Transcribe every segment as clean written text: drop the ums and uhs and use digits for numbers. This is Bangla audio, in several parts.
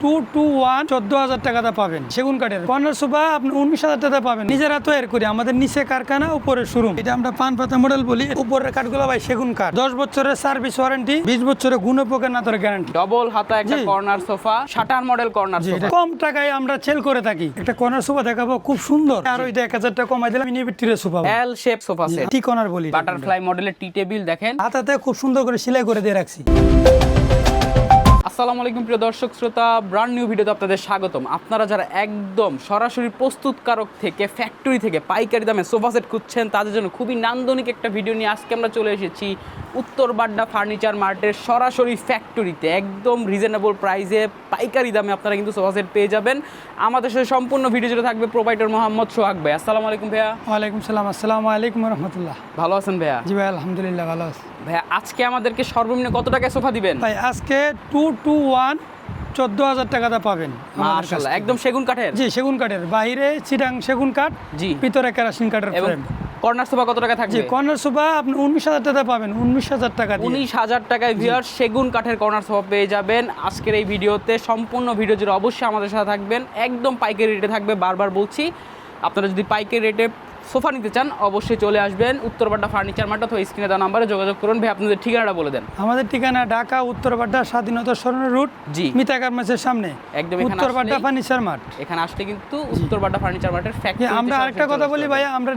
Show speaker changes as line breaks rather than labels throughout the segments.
221 14,000 টাকাতে পাবেন। সেগুন কাঠের কর্নার সোফা আপনি 19,000 টাকা পাবেন। নিজেরা তৈরি করি, আমাদের নিচে কারখানা, উপরে শোরুম। এটা আমরা পান পাতা মডেল বলি। উপরের কাঠগুলো ভাই সেগুন কাঠ, 10 বছরের সার্ভিস ওয়ারেন্টি, 20 বছরের গুণ পোকার না গ্যারান্টি।
ডবল হাতা একটা corner sofa, shutter model corner sofa,
কম টাকায় আমরা সেল করে থাকি। একটা কর্নার সোফা দেখাবো, খুব সুন্দর। আর ওইটা 1,000 টাকা কমাই দিলাম। ইনভিটির sofa,
L shape sofa set,
T corner বলি।
বাটারফ্লাই মডেলের টি টেবিল দেখেন,
হাতাতে খুব সুন্দর করে সেলাই করে দিয়ে রাখছি।
আসসালামু আলাইকুম প্রিয় দর্শক শ্রোতা, ব্র্যান্ড নিউ ভিডিওতে আপনাদের স্বাগতম। আপনারা যারা একদম সরাসরি প্রস্তুতকারক থেকে, ফ্যাক্টরি থেকে পাইকারি দামে সোফা সেট খুঁজছেন, তাদের জন্য খুবই নান্দনিক একটা ভিডিও নিয়ে আজকে আমরা চলে এসেছি উত্তর বাড্ডা ফার্নিচার মার্টের সরাসরি ফ্যাক্টরিতে। একদম রিজনেবল প্রাইসে পাইকারি দামে আপনারা কিন্তু সোফা সেট পেয়ে যাবেন। আমাদের সাথে সম্পূর্ণ ভিডিও জুড়ে থাকবে প্রোভাইডার মোহাম্মদ সোহাগ ভাই। আসসালামু আলাইকুম ভাইয়া।
ওয়ালাইকুম সালাম। আসসালামু আলাইকুম রহমতুল্লাহ।
ভালো আছেন ভাইয়া?
জি ভাই, আলহামদুলিল্লাহ ভালো আছি।
ভাইয়া আজকে আমাদেরকে সর্বনিম্ন কত টাকায় সোফা দিবেন?
ভাই আজকে 221 14,000 টাকাতে পাবেন।
মাশাআল্লাহ, একদম সেগুন কাঠের?
জি, সেগুন কাঠের, বাইরে চিটাং সেগুন কাঠ,
জি,
ভিতরে কেরাসিন কাঠের ফ্রেম।
কর্নার সোফা কত টাকা থাকবে?
জি, কর্নার সোফা আপনি 19,000 টাকা পাবেন। 19,000 টাকা দিয়ে।
19,000 টাকায় ভিউয়ার সেগুন কাঠের কর্নার সোফা পেয়ে যাবেন আজকের এই ভিডিওতে। সম্পূর্ণ ভিডিও জুড়ে অবশ্যই আমাদের সাথে থাকবেন। একদম পাইকারি রেটে থাকবে, বারবার বলছি। আপনারা যদি পাইকারি রেটে সোফা নিতে চান অবশ্যই চলে আসবেন উত্তরবাড্ডা ফার্নিচার মার্ট অথবা স্ক্রিনে দেওয়া নাম্বারে যোগাযোগ করুন। ভাই আপনাদের ঠিকানাটা বলে দেন।
আমাদের ঠিকানা ঢাকা উত্তরবাড্ডা স্বাধীনতা সরণ রুট,
জি,
মিতা গার্মেন্টসের সামনে,
একদম
উত্তরবাড্ডা ফার্নিচার মার্ট।
এখানে আসলে কিন্তু উত্তরবাড্ডা ফার্নিচার মার্টের ফ্যাক্টরি।
আমরা আরেকটা কথা বলি ভাই, আমরা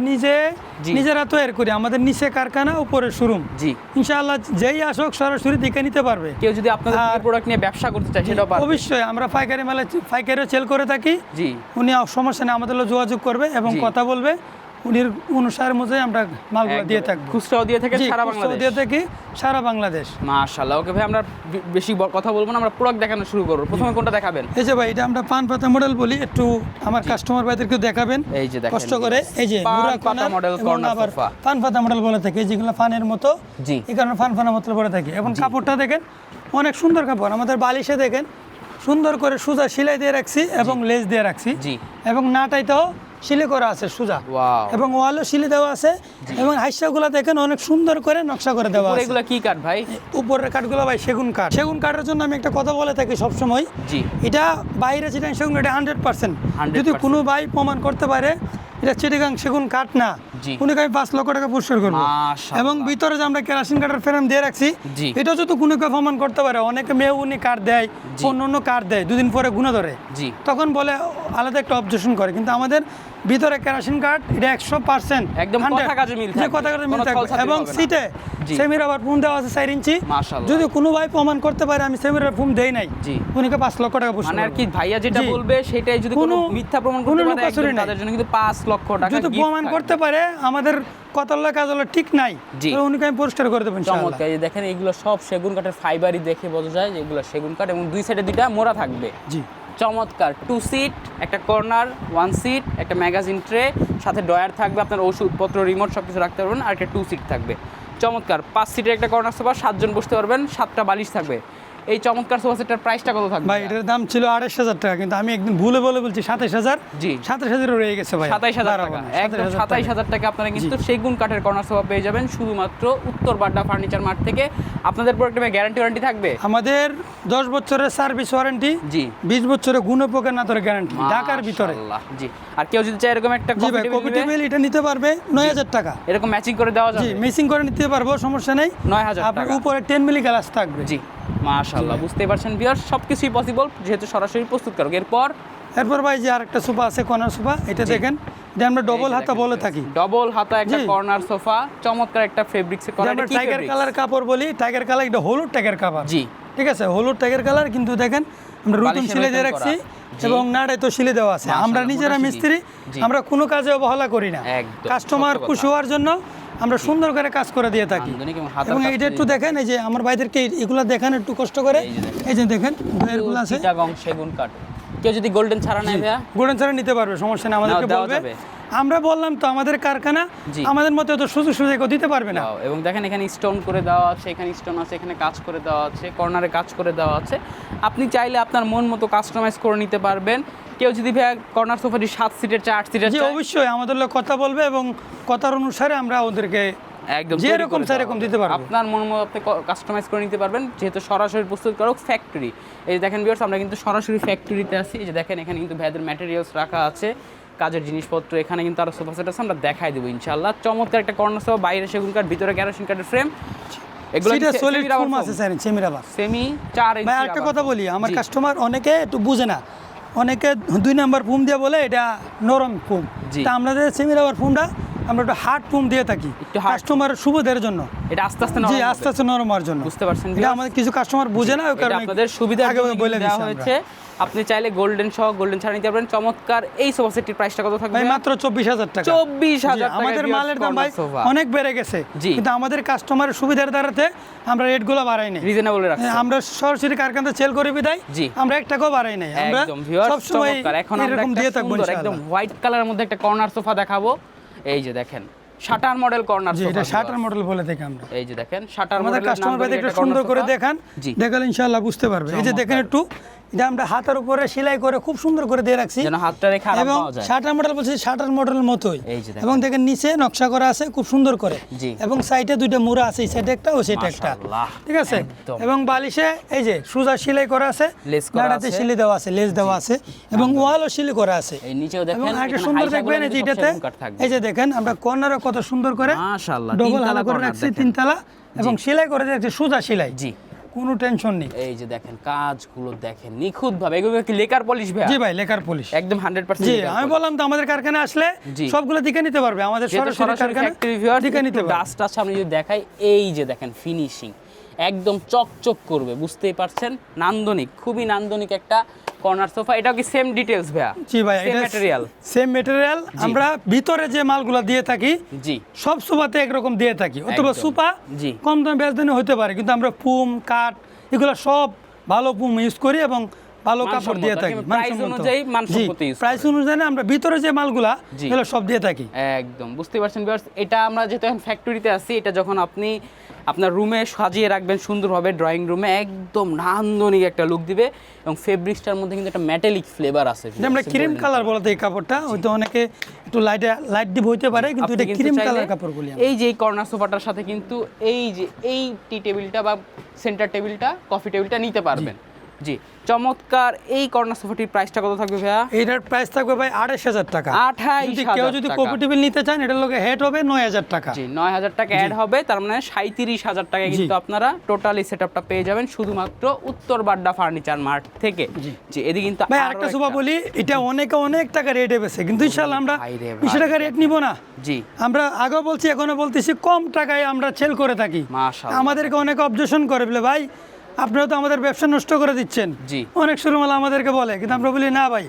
নিজেরা তৈরি করি, আমাদের নিচে কারখানা, উপরে শোরুম।
জি,
ইনশাআল্লাহ যেই আসুক সরাসরি দেখে নিতে পারবে।
কেউ যদি আপনাদের প্রোডাক্ট নিয়ে ব্যবসা করতে চায় সেটাও পারবে।
অবশ্যই আমরা পাইকারিও সেল করে থাকি।
জি,
উনি সমস্যা নেই, আমাদের যোগাযোগ করবে এবং কথা বলবে। উনির অনুসার মধ্যে আমরা মালগুলো দিয়ে থাকবো।
খুচরাও দিয়ে থাকেন সারা বাংলাদেশ?
দিয়ে থাকি সারা বাংলাদেশ।
মাশাআল্লাহ। ওকে ভাই, আমরা বেশি কথা বলবো না, আমরা প্রোডাক্ট দেখানো শুরু করব। প্রথমে কোনটা দেখাবেন?
এই যে ভাই, এটা আমরা পান পাতা মডেল বলি। একটু আমার কাস্টমার ভাইদেরকে দেখাবেন,
এই যে দেখেন
কষ্ট করে। এই যে
পান পাতা মডেল কর্নার সোফা,
পান পাতা মডেল বলে থাকে, যেগুলো ফানের মতো।
জি,
এই কারণে ফানের মতো বলে থাকে। এবং কাপড়টা দেখেন, অনেক সুন্দর কাপড়। আমাদের বালিশে দেখেন সুন্দর করে সুজা সেলাই দিয়ে রাখছি এবং লেস দিয়ে রাখছি।
জি,
এবং নাটাইতেও সিলে করা আছে সুজা, এবং ওয়ালও সিলে দেওয়া আছে। এবং হাইসাগুলো দেখেন অনেক সুন্দর করে নকশা করে দেওয়া আছে।
এগুলো কি কাঠ ভাই?
উপরের কাঠগুলো ভাই সেগুন কাঠ। সেগুন কাঠের জন্য আমি একটা কথা বলে থাকি সব সময়,
জি,
এটা বাইরে চিটাং সেগুন কাঠ 100%। যদি কোনো ভাই প্রমাণ করতে পারে এটা চিটাগাং সেগুন কাঠ না, উনি আমি 5 লক্ষ টাকা পুরস্কার করবো। এবং ভিতরে যে আমরা কেরাসিন কাঠের ফ্রেম দিয়ে রাখছি, এটা যদি কোনো কেউ প্রমাণ করতে পারে, অনেকে মেয়ে উনি কাঠ দেয়, অন্য কাঠ দেয়, 2 দিন পরে গুণা ধরে, তখন বলে আলাদা একটা অবজেকশন করে। কিন্তু আমাদের ভিতরে কেরাসিন কাঠ, এটা 100%
একদম কথা কাজে মিল থাকবে।
এবং সিটে সেমি রাবার ফোম দেওয়া আছে 4 ইঞ্চি। যদি কোনো ভাই প্রমাণ করতে পারে আমি সেমি রাবার ফোম দেই নাই, উনিকে 5 লক্ষ টাকা পুরস্কার।
মানে আর কি ভাইয়া যেটা বলবে সেটাই যদি কোনো মিথ্যা প্রমাণ করতে পারে একদম তাদের জন্য কিন্তু 5 লক্ষ টাকা
যদি প্রমাণ করতে পারে আমাদের কতলা কাজ হলো ঠিক নাই, তাহলে উনিকে আমি পুরস্কার করে দেব ইনশাআল্লাহ।
চমৎকার। এই দেখেন এগুলো সব সেগুন কাঠের ফাইবারই দেখে বোঝা যায় যে এগুলো সেগুন কাঠ, এবং দুই সাইডে দুইটা মোড়া থাকবে।
জি,
চমৎকার। 2 সিট, একটা কর্নার, 1 সিট, একটা ম্যাগাজিন ট্রে, সাথে ড্রয়ার থাকবে, আপনার ওষুধপত্র, রিমোট সবকিছু রাখতে পারবেন। আর একটা 2 সিট থাকবে। চমৎকার। 5 সিটের একটা কর্নার সোফা, 7 জন বসতে পারবেন, 7টা বালিশ থাকবে। এই চমৎকার সোফা সেটটার প্রাইসটা কত থাকবে
ভাই? এটার দাম ছিল 28,000 টাকা, কিন্তু আমি একদিন ভুলে বলছি 27,000।
জি,
27,000 রয়ে গেছে ভাই।
27,000 টাকা, একদম 27,000 টাকা আপনারা কিন্তু সেগুন কাঠের কর্নার সোফা পেয়ে যাবেন শুধুমাত্র উত্তর বাড্ডা ফার্নিচার মার্ট থেকে। আপনাদের প্রোডাক্টে গ্যারান্টি ওয়ারেন্টি থাকবে?
আমাদের 10 বছরের সার্ভিস ওয়ারেন্টি, জি, 20 বছরের গুণ পোকার না গ্যারান্টি ঢাকার ভিতরে।
জি, আর কেউ যদি চায় এরকম একটা
কফি টেবিল, এটা নিতে পারবে 9,000 টাকা।
এরকম ম্যাচিং করে দেওয়া যাবে?
জি, ম্যাচিং করে নিতে পারবো, সমস্যা নেই।
9,000
টাকা। আপনার উপরে 10 মিলি গ্লাস থাকবে।
জি, মাশাআল্লাহ। বুঝতেই পারছেন ভিউয়ার, সবকিছুই পসিবল যেহেতু সরাসরি প্রস্তুতকারক। এরপর
ভাই যে আরেকটা সোফা আছে কর্নার সোফা, এটা দেখেন, এটা আমরা ডবল হাতা বলে থাকি।
ডবল হাতা একটা কর্নার সোফা, চমৎকার একটা ফেব্রিক্সে করা।
আমরা টাইগার কালার কাপড় বলি, টাইগার কালার, এটা হলুদ টাইগার কাপড়। জি, ঠিক আছে, হলুদ টাইগার কালার। কিন্তু দেখেন আমরা রুটিন সিলে দিয়ে রাখছি এবং নাড়ে তো সিলে দেওয়া আছে। আমরা নিজেরা মিস্ত্রি, আমরা কোনো কাজে অবহেলা করি না। কাস্টমার খুশি হওয়ার জন্য আমরা সুন্দর করে কাজ করে দিয়ে থাকি। এবং এইটা একটু দেখেন, এই যে আমার ভাইদেরকে এগুলো দেখেন একটু কষ্ট করে। এই যে দেখেন এগুলো আছে
চিটাগং সেগুন কাঠ। কেউ যদি গোল্ডেন ছাড়া নেয় ভাইয়া?
গোল্ডেন ছাড়া নিতে পারবে, সমস্যা নেই, আমাদেরকে বলবে। আমরা বললাম তো আমাদের কারখানা, আমাদের মতো তো সুযোগ দিতে পারবে না।
এবং দেখেন এখানে স্টোন করে দেওয়া আছে, এখানে স্টোন আছে, এখানে কাজ করে দেওয়া আছে, কর্নারে কাজ করে দেওয়া আছে। আপনি চাইলে আপনার মন মতো কাস্টমাইজ করে নিতে পারবেন। কেউ যদি ভাইয়া কর্নার সোফাটি 7 সিটের চাই, 8 সিটের চাই,
অবশ্যই আমাদের লোক কথা বলবে এবং কথার অনুসারে আমরা ওদেরকে
একদম
যেরকম চাই এরকম দিতে পারবো।
আপনার মন মতো আপনি কাস্টমাইজ করে নিতে পারবেন, যেহেতু সরাসরি প্রস্তুতকারক ফ্যাক্টরি। এই যে দেখেন ভিউয়ার্স, আমরা কিন্তু সরাসরি ফ্যাক্টরিতে আছি। এই যে দেখেন এখানে কিন্তু ভাইদের ম্যাটেরিয়ালস রাখা আছে, কাজের জিনিসপত্র। এখানে কিন্তু আরো সোফা সেট আছে, আমরা দেখাই দেবো ইনশাআল্লাহ। চমৎকার একটা কর্নার সোফা, বাইরে সেগুন কাঠ, ভিতরে কেরোসিন কাঠের ফ্রেম। এগুলো
এটা সলিড ফোম আছে স্যার, সেমি রাবার।
সেমি 4 ইঞ্চি।
ভাই একটা কথা বলি, আমার কাস্টমার অনেকে একটু বুঝে না, অনেকে 2 নাম্বার ফোম দিয়ে বলে এটা নরম ফোম। তা আমাদের সেমি রাবার ফোমটা আমরা একটু হার্ড ফোম দিয়ে থাকি কাস্টমারের সুবিধার জন্য।
এটা আস্তে আস্তে নরম,
জি আস্তে আস্তে নরম হওয়ার জন্য।
বুঝতে পারছেন?
এটা আমাদের কিছু কাস্টমার বুঝে না, ওই কারণে
আপনাদের সুবিধার
আগে
জন্য
বলে
দেওয়া
দিয়েছি
হয়েছে। আপনি চাইলে গোল্ডেন সহ গোল্ডেন ছাড়া নিতে পারবেন। চমৎকার এই সোফা সেটটির প্রাইসটা কত থাকবে?
ভাই মাত্র 24,000 টাকা।
24,000 টাকা।
আমাদের মালের দাম ভাই অনেক বেড়ে গেছে, কিন্তু আমাদের কাস্টমারের সুবিধার দ্বারাতে আমরা রেটগুলো বাড়াই নাই,
রিজনেবল রাখছি।
আমরা সরাসরি কারখানাতে সেল করে বিদায়, আমরা 1 টাকাও বাড়াই নাই। আমরা সব সময়
এখন আমরা
এরকম দিয়ে থাকবো
সুন্দর একদম হোয়াইট কালারের মধ্যে একটা কর্নার সোফা দেখাবো। এই যে দেখেন শাটার মডেল কর্নার সোফা।
এটা শাটার মডেল বলে থাকি আমরা।
এই যে দেখেন শাটার মডেল।
আমাদের কাস্টমার ভাই একটু সুন্দর করে দেখান, দেখালে ইনশাআল্লাহ বুঝতে পারবে। এই যে দেখেন একটু, এটা আমরা হাতের উপরে সেলাই করে খুব সুন্দর করে দিয়ে রাখছি,
যেন হাতটা রেখে আরাম
এবং
পাওয়া যায়।
শাটার মডেল বলছি শাটার মডেলের মতোই। এবং দেখেন নিচে নকশা করা আছে খুব সুন্দর করে, এবং সাইডে 2টা মুড়া আছে, এই সাইডে একটা ও সেটা একটা, ঠিক আছে। এবং বালিশে এই যে সুজা সেলাই করা আছে, নাড়াতে সেলাই দেওয়া আছে, লেস দেওয়া আছে, এবং ওয়ালও সেলাই করা আছে।
এই নিচেও দেখেন
এবং একটা সুন্দর দেখবেন এই যে এটাতে, এই যে দেখেন আমরা কর্নারও কত সুন্দর করে
মাশাআল্লাহ
ডবল হালা করে রাখছি, 3 তলা, এবং সেলাই করে রাখছি সুজা সেলাই।
জি,
কোনো টেনশন নেই।
এই যে দেখেন কাজগুলো দেখেন নিখুঁত ভাবে। এগুলো কি লেকার পলিশ ভাই?
জি ভাই, লেকার পলিশ
একদম 100%।
জি, আমি বললাম তো আমাদের কারখানায় আসলে সবগুলো দিকে নিতে পারবে, আমাদের সরাসরি কারখানা দিকে নিতে পারবে।
ডাস্ট আছে, আমি যদি দেখাই, এই যে দেখেন ফিনিশিং একদম চকচক করবে, বুঝতেই পারছেন। নান্দনিক, খুবই নান্দনিক একটা কর্নার সোফা। এটাও কি সেম ডিটেইলস ভাইয়া?
জি ভাই,
এটা ম্যাটেরিয়াল,
সেম ম্যাটেরিয়াল। আমরা ভিতরে যে মালগুলো দিয়ে থাকি
জি
সব সোফাতে একরকম দিয়ে থাকি, অথবা সোফা কম দামে বেশ দামে হতে পারে, কিন্তু আমরা পুম কাঠ এগুলো সব ভালো পুম ইউজ করি এবং ভালো কাপড় দিয়ে থাকি।
প্রাইস অনুযায়ী মানসম্মত ইউজ,
প্রাইস অনুযায়ী আমরা ভিতরে যে মালগুলা এগুলো সব দিয়ে থাকি।
একদম বুঝতে পারছেন ভিউয়ার্স। এটা আমরা যেহেতু এখন ফ্যাক্টরিতে আছি, এটা যখন আপনি আপনার রুমে সাজিয়ে রাখবেন সুন্দরভাবে, ড্রয়িং রুমে একদম নান্দনিক একটা লুক দিবে। এবং ফেব্রিক্সটার মধ্যে কিন্তু একটা মেটালিক ফ্লেভার আছে,
আমরা ক্রিম কালার বলতে এই কাপড়টা, হয়তো অনেকে একটু লাইট ডিপ হইতে পারে, কিন্তু এটা ক্রিম কালার কাপড় বলি।
এই যে এই কর্নার সোফাটার সাথে কিন্তু এই যে এই টি টেবিলটা বা সেন্টার টেবিলটা, কফি টেবিলটা নিতে পারবেন। জি, চমৎকার এই কর্নার সোফাটির প্রাইসটা কত থাকবে ভাইয়া?
এটার প্রাইস থাকবে ভাই 28,000 টাকা।
28,000
কেউ যদি কফি টেবিল নিতে চান, এটার লগে হেড হবে 9,000 টাকা।
জি, 9,000 টাকা অ্যাড হবে, তার মানে 37,000 টাকায় কিন্তু আপনারা টোটালি সেটআপটা পেয়ে যাবেন শুধুমাত্র উত্তর বাড্ডা ফার্নিচার মার্ট থেকে। জি, এদিকে কিন্তু
ভাই আরেকটা সোফা বলি, এটা অনেক টাকা রেটে বেছে, কিন্তু ইনশাআল্লাহ আমরা 20 টাকা রেট নিব না।
জি,
আমরা আগেও বলছি এখনো বলতেছি, কম টাকায় আমরা সেল করে থাকি।
মাশাআল্লাহ,
আমাদেরকে অনেক অবজেকশন করে বলে, ভাই আপনারা তো আমাদের ব্যবসা নষ্ট করে দিচ্ছেন। অনেক শোরুম আমাদেরকে বলে, কিন্তু আমরা বলি না ভাই,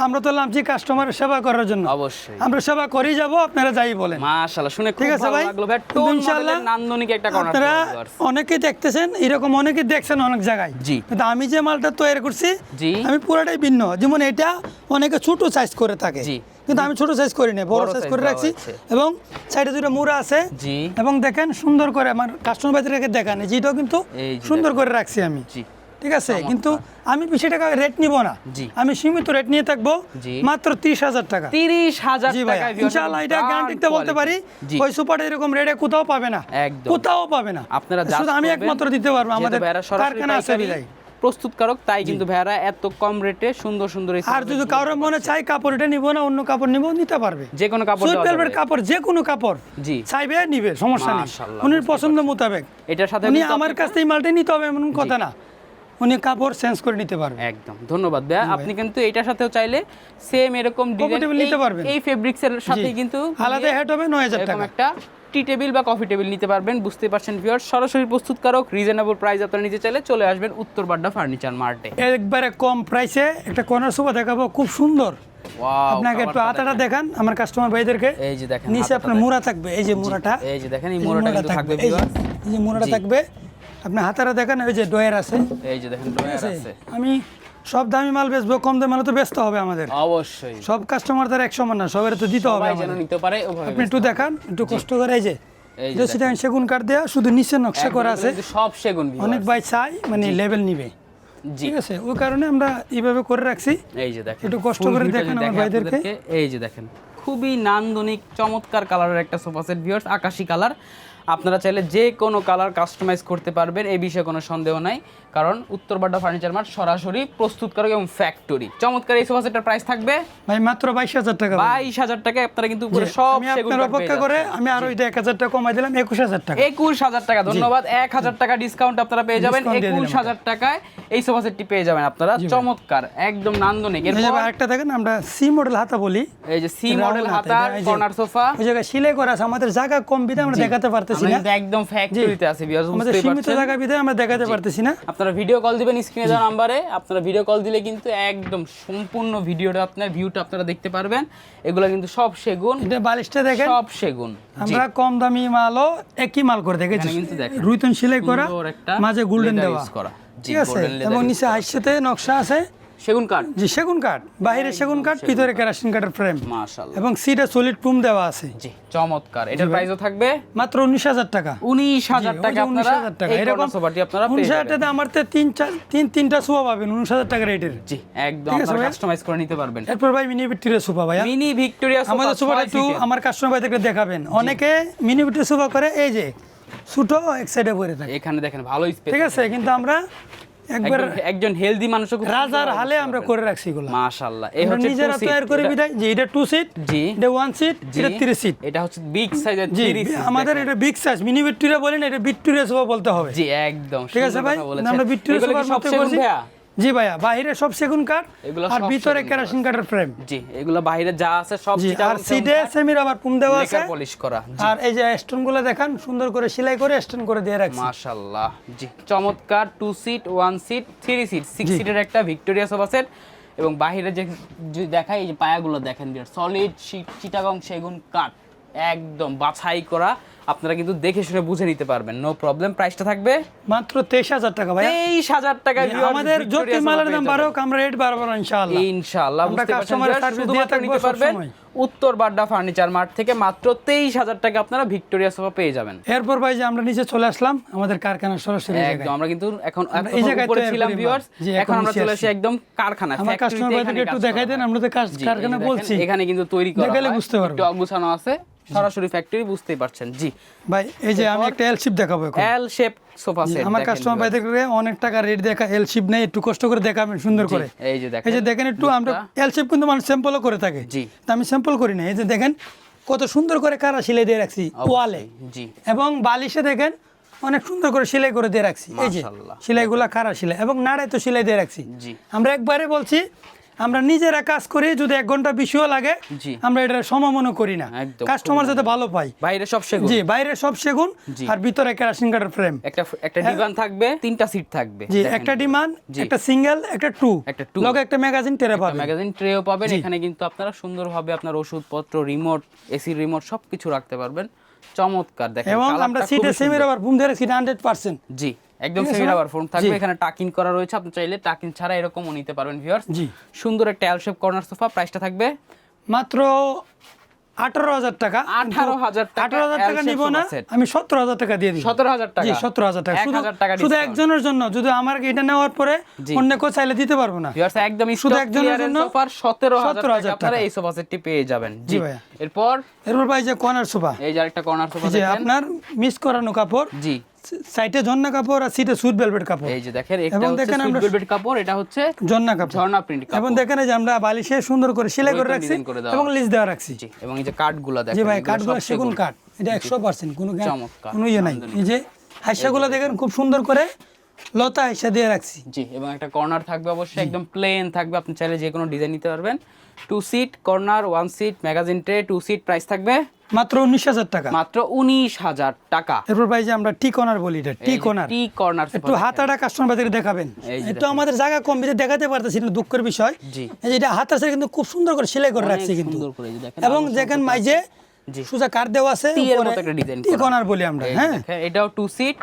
আমরা তো নামছি কাস্টমারের সেবা করার জন্য,
অবশ্যই
আমরা সেবা করেই যাব, আপনারা যাই বলেন।
মাশাআল্লাহ, শুনে খুব ভালো লাগলো ভাই।
ইনশাআল্লাহ
নান্দনিক একটা কর্নার।
আপনারা অনেকেই দেখতেছেন, এরকম অনেকেই দেখছেন অনেক জায়গায়, কিন্তু আমি যে মালটা তৈরি করছি আমি পুরোটাই ভিন্ন। যেমন এটা অনেকে ছোট সাইজ করে থাকে, কিন্তু আমি ছোট সাইজ করি না, বড় সাইজ করে রাখছি, এবং সাইডে 2টা মুড়া আছে। এবং দেখেন সুন্দর করে আমার কাস্টমার ভাইদেরকে দেখান, যেটাও কিন্তু সুন্দর করে রাখছি আমি, ঠিক আছে। কিন্তু আমি 20 টাকা রেট নিব না, আমি সীমিত রেট নিয়ে থাকবো, মাত্র 30,000 টাকা।
30,000 টাকা
ইনশাআল্লাহ, এটা গ্যারান্টিতে বলতে পারি, ওই সুপারটা এরকম রেটে কোথাও পাবে না, কোথাও পাবে না।
আপনারা
শুধু আমি একমাত্র দিতে পারবো, আমাদের কারখানা আছে বিলাই
প্রস্তুতকারক, তাই কিন্তু ভাইরা এত কম রেটে সুন্দর সুন্দর।
আর যদি কারোর মনে চাই কাপড় এটা নিব না, অন্য কাপড় নিব, নিতে পারবে,
যে কোনো কাপড়,
সুইট ভেলভেট কাপড়, যে কোনো কাপড় চাইবে নিবে, সমস্যা নেই, উনির পছন্দ মোতাবেক।
এটার সাথে
উনি আমার কাছ থেকে মালটা নিতে হবে এমন কথা না, উনি কাপড় চেঞ্জ করে নিতে পারবে।
একদম ধন্যবাদ ভাইয়া। আপনি কিন্তু এটার সাথেও চাইলে সেম এরকম ডিজাইন
নিতে পারবেন,
এই ফেব্রিক্সের সাথে কিন্তু
আলাদা হেড হবে 9,000 টাকা,
একটা টি টেবিল বা কফি টেবিল নিতে পারবেন। বুঝতে পারছেন ভিউয়ার্স, সরাসরি প্রস্তুতকারক, রিজনেবল প্রাইস আপনারা নিতে চাইলে চলে আসবেন উত্তর বাড্ডা ফার্নিচার মার্টে।
একবারে কম প্রাইসে একটা কর্নার সোফা দেখাবো, খুব সুন্দর। আপনাকে একটু হাতাটা দেখান আমার কাস্টমার ভাইদেরকে।
এই যে দেখেন
নিচে আপনার মুড়া থাকবে, এই যে মুড়াটা,
এই যে দেখেন এই মুড়াটা কিন্তু থাকবে ভিউয়ার্স,
এই যে মুড়াটা থাকবে। আপনি হাতারা দেখেন, এই যে ডয়ার আছে,
এই যে দেখেন ডয়ার আছে।
আমি সব দামি মাল বেচবো, কম দামি মাল তো বেচতে হবে আমাদের,
অবশ্যই।
সব কাস্টমার তার এক সমান না, সবার তো দিতে হবে,
যেন নিতে পারে ওভাবে।
আপনি একটু দেখান, একটু কষ্ট করে। এই যে সেগুন কাঠ দেয়া, শুধু নিচে নকশা করা আছে,
সব সেগুন।
অনেক ভাই চাই মানে লেভেল নিবে, ঠিক আছে, ওই কারণে আমরা এইভাবে করে রাখছি।
এই যে দেখেন
একটু কষ্ট করে দেখেন আমার ভাইদেরকে।
এই যে দেখেন খুবই নান্দনিক চমৎকার কালারের একটা সোফা সেট ভিউয়ার্স, আকাশী কালার। আপনারা চাইলে যে কোনো কালার কাস্টমাইজ করতে পারবেন, এই বিষয়ে কোনো সন্দেহ নাই, কারণ উত্তরবাড্ডা ফার্নিচার মার্ট সরাসরি প্রস্তুতকারক এবং ফ্যাক্টরি। চমৎকার এই সোফা সেটের প্রাইস থাকবে
ভাই মাত্র 22,000 টাকা।
22,000 টাকায় আপনারা কিন্তু উপরে সব সেগুন কাঠ
অপেক্ষা করে আমি আরো 1,000 টাকা কমাই দিলাম, 21,000 টাকা।
21,000 টাকা, ধন্যবাদ। 1,000 টাকা ডিসকাউন্ট আপনারা পেয়ে যাবেন। 21,000 টাকায় এই সোফা সেটটি পেয়ে যাবেন আপনারা। চমৎকার, একদম নান্দনিক।
এরপর আরেকটা দেখেন, আমরা সি মডেল হাতা বলি,
এই যে সি মডেল হাতার কর্নার সোফা,
ওই জায়গায় সেলাই করা আছে। আমাদের জায়গা কম বিধায় আমরা দেখাতে পারতেছি না,
একদম ফ্যাক্টরিতে আছে ভিউয়ার্স,
আমাদের সীমিত জায়গা বিধায় আমরা দেখাতে পারতেছি না।
আপনারা ভিডিও কল দিবেন স্ক্রিনে দেওয়া নম্বরে, আপনারা ভিডিও কল দিলে কিন্তু একদম সম্পূর্ণ ভিডিওটা আপনার ভিউটা আপনারা দেখতে পারবেন। এগুলো কিন্তু সব সেগুন,
এটা বালিশটা দেখেন
সব সেগুন।
আমরা কম দামি মালও একই মাল করে দেখেছি,
কিন্তু দেখেন
রুইতন সেলাই করা, মাঝে গোল্ডেন দেওয়া,
জি
ঠিক আছে, এবং নিচে হাইসেতে নকশা আছে
সেগুন কাঠ,
জি সেগুন কাঠ, বাইরে সেগুন কাঠ, ভিতরে কেরাসিন কাঠের ফ্রেম,
মাশাআল্লাহ,
এবং সিটে সলিড পুম দেওয়া আছে।
জি চমৎকার। এটার প্রাইসও থাকবে
মাত্র 19,000 টাকা।
19,000 টাকা আপনারা
19,000 টাকা।
এই
এরকম
সোফাটি আপনারা পেয়ে
19,000
যাবেন।
টাকা আমার তো তিনটা সোফা পাবেন 19,000 টাকা রেটের।
জি একদম আপনারা কাস্টমাইজ করে নিতে পারবেন।
এরপর ভাই মিনি ভিক্টোরিয়া সোফা ভাই,
মিনি ভিক্টোরিয়া সোফা,
আমাদের সোফাটা একটু আমার কাস্টমার ভাইদেরকে দেখাবেন। অনেকে মিনি ভিক্টোরিয়া সোফা করে এই যে ছোট এক সাইডে পড়ে থাকে,
এখানে দেখেন ভালো স্পেস,
ঠিক আছে, কিন্তু আমরা একবার
একজন হেলদি মানুষও খুব
রাজার হালে আমরা করে রাখছি এগুলো,
মাশাআল্লাহ। এই হচ্ছে
নিজেরা তৈরি করে বিদায়, যে এটা 2 সিট,
জি
এটা 1 সিট, এটা 3 সিট,
এটা হচ্ছে বিগ সাইজের
জি
3 সিট।
আমাদের এটা বিগ সাইজ মিনি ভিক্টোরিয়া বলেন, এটা ভিক্টোরিয়া সোফা বলতে হবে।
জি একদম
ঠিক আছে ভাই, আমরা ভিক্টোরিয়া সোফার মধ্যে করছি। জি ভাইয়া, বাইরে সব সেগুন কাঠ আর ভিতরে কেরাসিন কাঠের ফ্রেম।
জি এগুলো বাইরে যা আছে সব
চিটা, আর সিটে সেমি রাবার পুম দেওয়া আছে,
লেকার পলিশ করা।
আর এই যে স্টোন গুলো দেখেন সুন্দর করে সেলাই করে স্টোন করে দিয়ে রাখছি,
মাশাআল্লাহ। জি চমৎকার 2 সিট 1 সিট 3 সিট 6 সিটের একটা ভিক্টোরিয়া সোফা সেট। এবং বাইরে যে দেখাই, এই যে পায়াগুলো দেখেন, সলিড চিটাগং সেগুন কাঠ, একদম বাছাই করা, আপনারা কিন্তু দেখে শুনে বুঝে নিতে পারবেন, নো প্রবলেম। প্রাইসটা থাকবে
মাত্র 23,000 টাকা ভাই।
23,000 টাকা।
আমাদের যত মালের দাম বাড়ুক আমরা রেট বাড়াবো ইনশাআল্লাহ,
ইনশাআল্লাহ।
আমরা কাস্টমারের সার্ভিস দিয়ে থাকবো সব সময়।
উত্তরবাড্ডা ফার্নিচার মার্ট থেকে মাত্র 23,000 টাকা আপনারা ভিক্টোরিয়া সোফা পেয়ে যাবেন।
এরপর ভাই যে আমরা নিচে চলে আসলাম আমাদের কারখানার সরাসরি জায়গায়,
একদম আমরা কিন্তু এখন
এই জায়গায়
উপরে ছিলাম ভিউয়ার্স, এখন আমরা চলে আসি একদম কারখানা,
আমার কাস্টমার ভাইদেরকে একটু দেখাই দেন, আমরা তো কারখানা বলছি,
এখানে কিন্তু তৈরি করা
দেখালে
হয়,
বুঝতে পারবেন,
একটু অগুছানো আছে, সরাসরি ফ্যাক্টরি, বুঝতেই পারছেন। জি
ভাই এই যে আমি একটা এল শেপ দেখাবো এখন,
এল শেপ সোফা সেট।
আমার কাস্টমার ভাইদেরকে অনেক টাকা রেট দেখা, এল শেপ নেই, একটু কষ্ট করে দেখাবেন সুন্দর করে।
এই যে দেখেন,
এই যে দেখেন একটু, আমরা এল শেপ কিন্তু মানুষ স্যাম্পলও করে থাকে,
জি
তা আমি স্যাম্পল করি না। এই যে দেখেন কত সুন্দর করে কারা সেলাই দিয়ে রাখছি ওয়ালে,
জি
এবং বালিশে দেখেন অনেক সুন্দর করে সেলাই করে দিয়ে রাখছি, এই যে
মাশাআল্লাহ,
সেলাইগুলা কারা সেলাই, এবং নাড়াই তো সেলাই দিয়ে রাখছি।
জি
আমরা একবারে বলছি, আমরা নিজেরা কাজ করি, যদি 1 ঘন্টা বেশিও লাগে
জি
আমরা এটা সমমনও করি না,
একদম,
কাস্টমার যাতে ভালো পাই।
বাইরে সব সেগুন,
জি বাইরে সব সেগুন, আর ভিতরে কেরাসিন কাঠের ফ্রেম।
একটা ডিভান থাকবে, 3টা সিট থাকবে,
জি একটা ডিমান, একটা সিঙ্গেল, একটা টু, লগে একটা ম্যাগাজিন ট্রে পাবেন,
ম্যাগাজিন ট্রেও পাবেন। এখানে কিন্তু আপনারা সুন্দরভাবে আপনার ওষুধপত্র, রিমোট, এসি রিমোট সবকিছু রাখতে পারবেন। চমৎকার দেখেন,
এবং আমরা সিটে সেমি রাবার বুম ধরে সিট 100%।
জি একদম সেমি রাবার ফোম থাকবে, এখানে টাকিং করা রয়েছে, আপনি চাইলে টাকিং ছাড়া এরকমও নিতে পারবেন ভিউয়ার্স।
জি
সুন্দর একটা এল শেপ কর্নার সোফা, প্রাইসটা থাকবে
মাত্র 18,000 টাকা।
18,000 টাকা
18,000 টাকা নিব না, আমি 17,000 টাকা দিয়ে দিই।
17,000 টাকা,
জি 17,000 টাকা,
1,000 টাকা
শুধু একজনের জন্য, যদি আমার এটা নেওয়ার পরে অন্য কেউ চাইলে দিতে পারবো না
ভিউয়ার্স, একদম
শুধু
স্টক
একজনের
ক্লিয়ারেন্স
জন্য
অফার 17,000 টাকা আপনারা
টাকা।
এই সোফা সেটটি পেয়ে যাবেন।
জি ভাইয়া।
এরপর
ভাই যে কর্নার সোফা,
এই যে আরেকটা কর্নার সোফা
যে
দেখেন,
আপনার মিস করানো কাপড়,
জি
সাইডে ঝর্ণা কাপড় আর সিটে সুইট ভেলভেট কাপড়।
এই যে দেখেন, এটা
এবং
হচ্ছে
দেখেন
সুইট
আমরা
ভেলভেট কাপড়, এটা হচ্ছে
ঝর্ণা কাপড়,
ঝর্ণা প্রিন্ট কাপড়।
এবং দেখেন এই যে আমরা বালিশে সুন্দর করে সেলাই করে রাখছি
ডিজাইন করে দেওয়া
এবং লিজ দেওয়া রাখছি।
জি এবং এই যে কাঠগুলো দেখেন,
জি ভাই
এগুলো
কাঠগুলো
সব
সেগুন কাঠ, এটা 100%
চমৎকার,
কোনো ইয়ে নাই। এই যে হাইসাগুলো দেখেন খুব সুন্দর করে লতা হাইসা দিয়ে রাখছি।
জি এবং একটা কর্নার থাকবে অবশ্যই, একদম প্লেন থাকবে, আপনি চাইলে যে কোনো ডিজাইন নিতে পারবেন। 2 seat corner, 1 seat magazine tray, 2 seat, price থাকবে
মাত্র 19,000 টাকা।
মাত্র 19,000 টাকা।
এরপর ভাই যে আমরা টি কর্নার বলি, এটা টি কর্নার,
টি কর্নার
একটু হাতাটা কাস্টমারদের দেখাবেন, একটু আমাদের জায়গা কম বিধে দেখাতে পারতেছি না, দুঃখের বিষয়।
জি
এই যে এটা হাত আছে কিন্তু খুব সুন্দর করে সেলাই করে রাখছি কিন্তু,
সুন্দর করে, এই যে দেখেন,
এবং দেখেন মাইজে সুজা কাট দেওয়া আছে,
টি এর মতো একটা ডিজাইন
টি কর্নার বলি আমরা। হ্যাঁ
দেখেন, এটাও 2 seat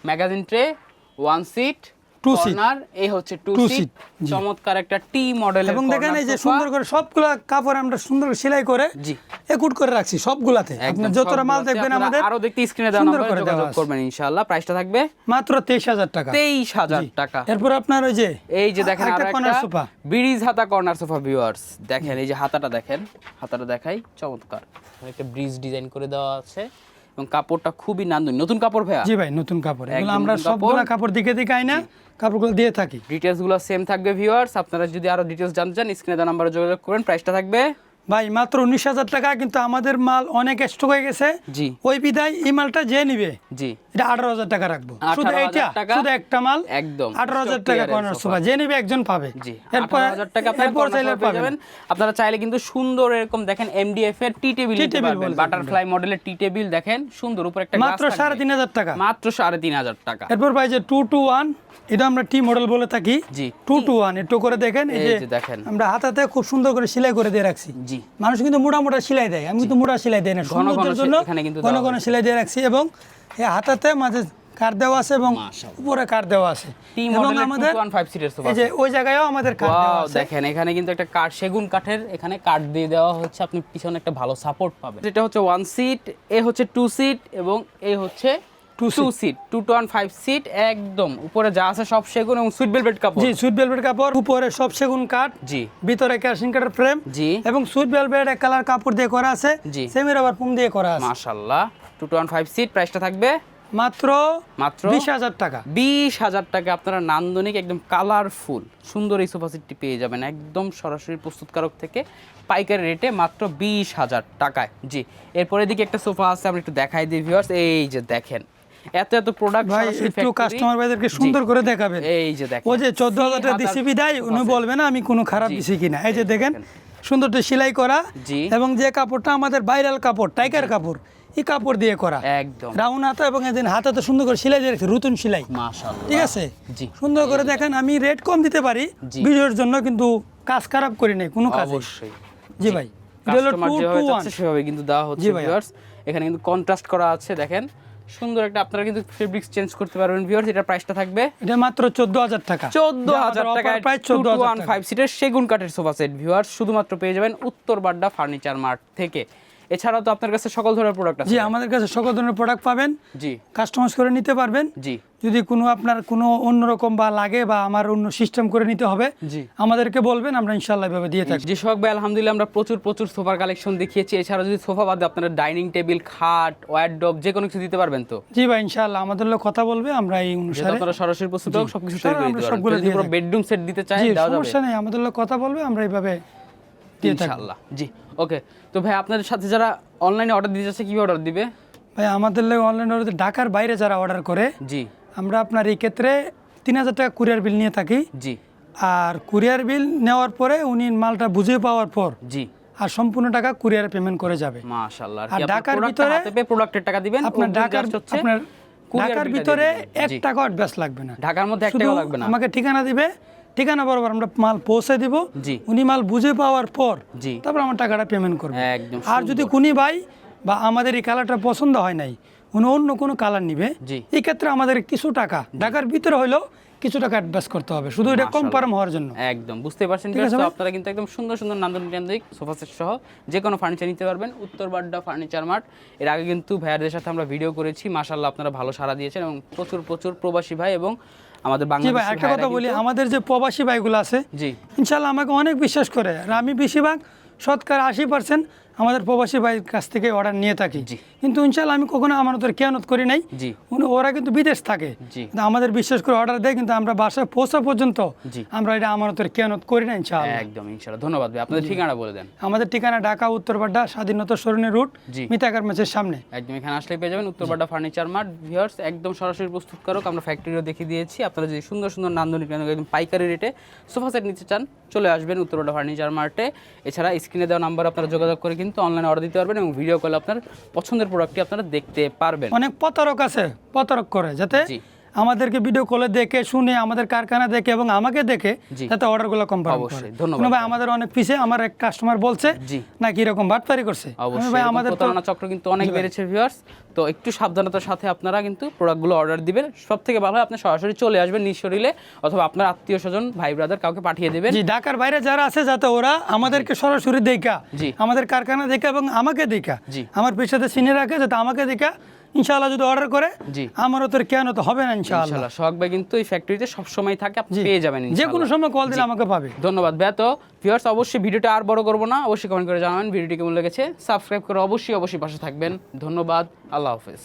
magazine tray, 1 seat
2 seat,
corner, এই হচ্ছে 2 সিট, চমৎকার একটা টি মডেলের।
এবং দেখেন এই যে সুন্দর করে সবগুলা কাপড় আমরা সুন্দর করে সেলাই করে
জি
একুট করে রাখছি সবগুলাতে। আপনি যতটা মাল দেখবেন আমাদের
আরো দেখতে স্ক্রিনে দেওয়া নম্বরে যোগাযোগ করবেন ইনশাআল্লাহ। প্রাইসটা থাকবে
মাত্র 23,000 টাকা।
23,000 টাকা।
এরপর আপনার ওই যে
এই যে দেখেন আরো
কর্নার
একটা
সোফা,
ব্রিজ হাতা কর্নার সোফা ভিউয়ার্স, দেখেন এই যে হাতাটা দেখেন, হাতাটা দেখাই, চমৎকার একটা ব্রিজ ডিজাইন করে দেওয়া আছে, এবং কাপড়টা খুবই নান্দনিক। নতুন কাপড় ভাইয়া?
জি ভাই, নতুন কাপড়। এগুলো
একদম
আমরা
নতুন
সবগুলো
কাপড়।
কাপড় দিকে আই না, কাপড়গুলো দিয়ে থাকি।
ডিটেলসগুলো সেম থাকবে ভিউয়ার্স, আপনারা যদি আরো ডিটেলস জানতে চান স্ক্রিনে দেওয়া নাম্বারে যোগাযোগ করবেন। প্রাইসটা থাকবে
ভাই মাত্র 19,000 টাকা, কিন্তু আমাদের মাল অনেক স্টক হয়ে গেছে।
জি
ওই বিদায় এই মালটা যে নিবে
জি
এটা 18,000 টাকা রাখবো।
18,000
শুধু এইটা,
টাকা,
শুধু একটা মাল
একদম
18,000 টাকা কর্নার সোফা, যে নিবে একজন পাবে।
জি,
এরপর
18,000 টাকা আপনারা
এরপর চাইলে
পেয়ে যাবেন। আপনারা চাইলে কিন্তু সুন্দর এরকম দেখেন এমডিএফ এর টি টেবিল নিতে
টেবিল
পারবেন।
বলতে
বাটারফ্লাই মডেলের টি টেবিল দেখেন, সুন্দর উপরে একটা
মাত্র 3,500 টাকা।
মাত্র 3,500 টাকা।
এরপর ভাই যে 2-to-1, এটা আমরা টি মডেল বলে থাকি।
জি
2-to-1 একটু করে দেখেন, এই
এই
যে
যে দেখেন,
আমরা হাতাতে খুব সুন্দর করে সেলাই করে দিয়ে রাখছি।
জি
মানুষ কিন্তু মোটা মোটা সেলাই দেয়, আমি কিন্তু মোটা সেলাই দেই না, সৌন্দর্যের জন্য
এখানে কিন্তু
ঘন ঘন সেলাই দিয়ে রাখছি। এবং এই হাতাতে মাঝে কাট দেওয়া আছে এবং উপরে কাট দেওয়া আছে।
টি
এবং
মডেলের
আমাদের
215 সিটের সোফা
এই যে ওই জায়গায়ও আমাদের কাট দেওয়া
ওয়াও,
আছে।
দেখেন এখানে কিন্তু একটা কাঠ, সেগুন কাঠের এখানে কাঠ দিয়ে দেওয়া হচ্ছে, আপনি পিছনে একটা ভালো সাপোর্ট পাবেন। এটা হচ্ছে 1 সিট, এ হচ্ছে 2 সিট এবং এ হচ্ছে 2 সিট, 2-to-1 সিট। একদম উপরে যা আছে সব সেগুন এবং সুইট ভেলভেট কাপড়।
জি, সুইট ভেলভেট কাপড়, উপরে সব সেগুন কাঠ,
জি
ভিতরে কেরোসিন কাঠের ফ্রেম,
জি
এবং সুইট ভেলভেট এক কালার কাপড় দিয়ে করা আছে,
জি
সেমি রাবার ফোম দিয়ে করা আছে।
মাশাআল্লাহ, 2-to-1 সিট। প্রাইসটা থাকবে
মাত্র 20,000 টাকা।
20,000 টাকা আপনারা নান্দনিক একদম কালারফুল সুন্দর এই সোফা সেটটি পেয়ে যাবেন একদম সরাসরি প্রস্তুতকারক থেকে পাইকারি রেটে মাত্র 20,000 টাকায়। জি, এরপরে দিকে একটা সোফা আছে, আমরা একটু দেখাই দিই ভিউয়ার্স। এই যে দেখেন এত প্রোডাক্ট
ভাই একটু কাস্টমার ভাইদেরকে সুন্দর করে দেখাবেন।
এই যে দেখেন,
ও যে 14,000 টাকা দিছি বিদায়, উনি বলবে না আমি কোনো খারাপ দিছি কিনা। এই যে দেখেন সুন্দর সেলাই করা,
জি
এবং যে কাপড়টা আমাদের ভাইরাল কাপড়, টাইগার কাপড়, এই কাপড় দিয়ে করা
একদম
রাউন্ড হাতা, এবং এদিন হাতাতে সুন্দর করে সেলাই দিয়ে রাখছে, রুতুন সেলাই।
মাশাআল্লাহ,
ঠিক আছে,
জি
সুন্দর করে দেখেন। আমি রেট কম দিতে পারি ভিডিওর জন্য, কিন্তু কাজ খারাপ করি নাই কোনো কাজ।
অবশ্যই
জি ভাই,
কাস্টমার যেভাবে চাচ্ছে সেভাবে কিন্তু দেওয়া হচ্ছে
জি ভাই।
ভিউয়ার্স। এখানে কিন্তু কন্ট্রাস্ট করা আছে, দেখেন সুন্দর একটা, আপনারা কিন্তু ফেব্রিক্স চেঞ্জ করতে পারবেন ভিউয়ার্স। এটার প্রাইসটা থাকবে
এটা মাত্র 14,000 টাকা।
14,000 টাকায়
প্রাইস 14,000 টাকা।
2-to-1 সিটের সেগুন কাঠের সোফা সেট ভিউয়ার্স শুধুমাত্র পেয়ে যাবেন উত্তর বাড্ডা ফার্নিচার মার্ট থেকে। এছাড়াও তো আপনার কাছে সকল ধরনের প্রোডাক্ট আছে।
জি, আমাদের কাছে সকল ধরনের প্রোডাক্ট পাবেন,
জি
কাস্টমাইজ করে নিতে পারবেন।
জি
যদি কোনো আপনার কোনো অন্যরকম বা লাগে বা আমার অন্য সিস্টেম করে নিতে হবে,
জি
আমাদেরকে বলবেন, আমরা ইনশাআল্লাহ এভাবে দিয়ে থাকি।
জি সোহাগ ভাই, আলহামদুলিল্লাহ আমরা প্রচুর সোফার কালেকশন দেখিয়েছি। এছাড়াও যদি সোফা বাদে আপনারা ডাইনিং টেবিল, খাট, ওয়ারড্রপ যে কোনো কিছু দিতে পারবেন তো?
জি ভাই, ইনশাআল্লাহ আমাদের লোক কথা বলবে, আমরা এই
যেহেতু
অনুসারে
আপনারা সরাসরি প্রস্তুত হোক সবকিছু
স্যার,
তৈরি করে
আমরা
দিতে
সবগুলো
পারবেন। যদি
দিয়ে
পুরো
থাকি।
বেডরুম সেট দিতে চাই
জি,
দেওয়া যাবে
সমস্যা নেই, আমাদের লোক কথা বলবে, আমরা এইভাবে দিয়ে থাকি।
ইনশাআল্লাহ। জি ওকে, তো ভাই আপনাদের সাথে যারা অনলাইনে অর্ডার দিতে চাচ্ছে কিভাবে অর্ডার দিবে?
ভাই আমাদের লোক অনলাইন অর্ডার, ঢাকার বাইরে যারা অর্ডার করে,
জি
আমরা আপনার এই ক্ষেত্রে 3,000 টাকা কুরিয়ার বিল নিয়ে থাকি।
জি
আর কুরিয়ার বিল নেওয়ার পরে উনি মালটা বুঝে পাওয়ার পর
জি
আর সম্পূর্ণ টাকা কুরিয়ারে পেমেন্ট করে যাবে।
মাশাআল্লাহ।
আর ঢাকার ভিতরে
প্রোডাক্টের টাকা দিবেন,
আপনার ঢাকার
কুরিয়ার
ঢাকার
বিলটা
ভিতরে
দিয়ে দিবেন।
1
জি।
টাকা অ্যাডভান্স লাগবে না,
ঢাকার মধ্যে 1
শুধু
টাকা লাগবে না।
আমাকে ঠিকানা দিবে, ঠিকানা বরাবর আমরা মাল পৌঁছে দিব।
জি
উনি মাল বুঝে পাওয়ার পর
জি
তারপর আমার টাকাটা পেমেন্ট করবে।
একদম
আর যদি
সুন্দর।
কুনি ভাই বা আমাদের এই কালারটা পছন্দ হয় নাই, উনি অন্য কোনো কালার নিবে,
জি
এই ক্ষেত্রে আমাদের কিছু টাকা ঢাকার ভিতরে হইলেও কিছু টাকা অ্যাডভান্স করতে হবে, শুধু এটা কনফার্ম হওয়ার জন্য।
একদম বুঝতে পারছেন
ঠিক আছে
তো
ভাই?
আপনারা কিন্তু একদম সুন্দর নান্দনিক সোফা সেট সহ যে কোনো ফার্নিচার নিতে পারবেন উত্তর বাড্ডা ফার্নিচার মার্ট। এর আগে কিন্তু ভাইয়াদের সাথে আমরা ভিডিও করেছি, মাশাআল্লাহ আপনারা ভালো সাড়া দিয়েছেন এবং প্রচুর প্রবাসী ভাই এবং আমাদের
জি ভাই,
বাংলাদেশি
একটা কথা
ভাইরা
বলি,
কিন্তু-
আমাদের যে প্রবাসী ভাইগুলো আছে,
জি
ইনশাল্লাহ আমাকে অনেক বিশ্বাস করে। আর আমি বেশিরভাগ শতকরা 80% আমাদের প্রবাসী ভাইয়ের কাছ থেকে অর্ডার নিয়ে থাকি।
জি।
কিন্তু ইনশাল্লাহ আমি কখনো আমাদের খেয়ানত করি নাই।
জি
ওরা কিন্তু বিদেশ থাকে,
জি
কিন্তু আমাদের বিশ্বাস করে অর্ডার দেয়, কিন্তু আমরা বাসায় পৌঁছা পর্যন্ত
জি
আমরা এটা আমাদের খেয়ানত করি না ইনশাআল্লাহ।
একদম ইনশাআল্লাহ। ধন্যবাদ ভাই, আপনাদের ঠিকানা বলে দেন।
আমাদের ঠিকানা ঢাকা উত্তরপাড্ডা স্বাধীনতা সরণি রুট,
জি
মিতাকার ম্যাচের সামনে।
একদম এখানে আসলে পেয়ে যাবেন উত্তর বাড্ডা ফার্নিচার মার্ট ভিউয়ার্স, একদম সরাসরি প্রস্তুতকারক। আমরা ফ্যাক্টরিও দেখিয়ে দিয়েছি। আপনারা যদি সুন্দর নান্দনিক একদম পাইকারি রেটে সোফা সেট নিতে চান চলে আসবেন উত্তর বাড্ডা ফার্নিচার মার্টে। এছাড়া স্ক্রিনে দেওয়া নাম্বার আপনারা যোগাযোগ করে কিন্তু অনলাইনে অর্ডার দিতে পারবেন এবং ভিডিও কলে আপনার পছন্দের প্রোডাক্টটি আপনারা দেখতে পারবেন।
অনেক প্রতারক আছে, প্রতারক করে, যাতে
জি
আমাদেরকে ভিডিও কলে দেখে শুনে আমাদের কারখানা দেখে এবং আমাকে দেখে
জি।
যাতে অর্ডারগুলো কনফার্ম করে।
অবশ্যই, ধন্যবাদ
কোনো ভাই
ভাই।
আমাদের অনেক পিছে, আমার এক কাস্টমার বলছে
জি
নাকি এরকম বাটপারি করছে। আমি
অবশ্যই
ভাই
এরকম
আমাদের তো
প্রতারণা চক্র কিন্তু অনেক বেড়েছে ভিউয়ার্স, তো একটু সাবধানতার সাথে আপনারা কিন্তু প্রোডাক্টগুলো অর্ডার দিবেন। সব থেকে ভালো হয় আপনি সরাসরি চলে আসবেন নিজ শরীরে, অথবা আপনার আত্মীয় স্বজন ভাই ব্রাদার কাউকে পাঠিয়ে দেবেন।
জি, ঢাকার বাইরে যারা আছে যাতে ওরা আমাদেরকে সরাসরি দেখা,
জি
আমাদের কারখানা দেখা এবং আমাকে দেখা,
জি
আমার পেশাতে চিনে রাখে, যাতে আমাকে দেখা ইনশাআল্লাহ যদি অর্ডার করে
জি
আমারও তো কেন তো হবে না ইনশাআল্লাহ।
ইনশাআল্লাহ সোহাগ ভাই কিন্তু এই ফ্যাক্টরিতে সব সময় থাকে, আপনি পেয়ে যাবেন
যে
ইনশাআল্লাহ।
কোনো সময় কল দিলে আমাকে পাবে।
ধন্যবাদ ভাইয়া। তো ভিউয়ার্স অবশ্যই ভিডিওটা আর বড় করবো না, অবশ্যই কমেন্ট করে জানাবেন ভিডিওটি কেমন লেগেছে, সাবস্ক্রাইব করে অবশ্যই পাশে থাকবেন। ধন্যবাদ, আল্লাহ হাফেজ।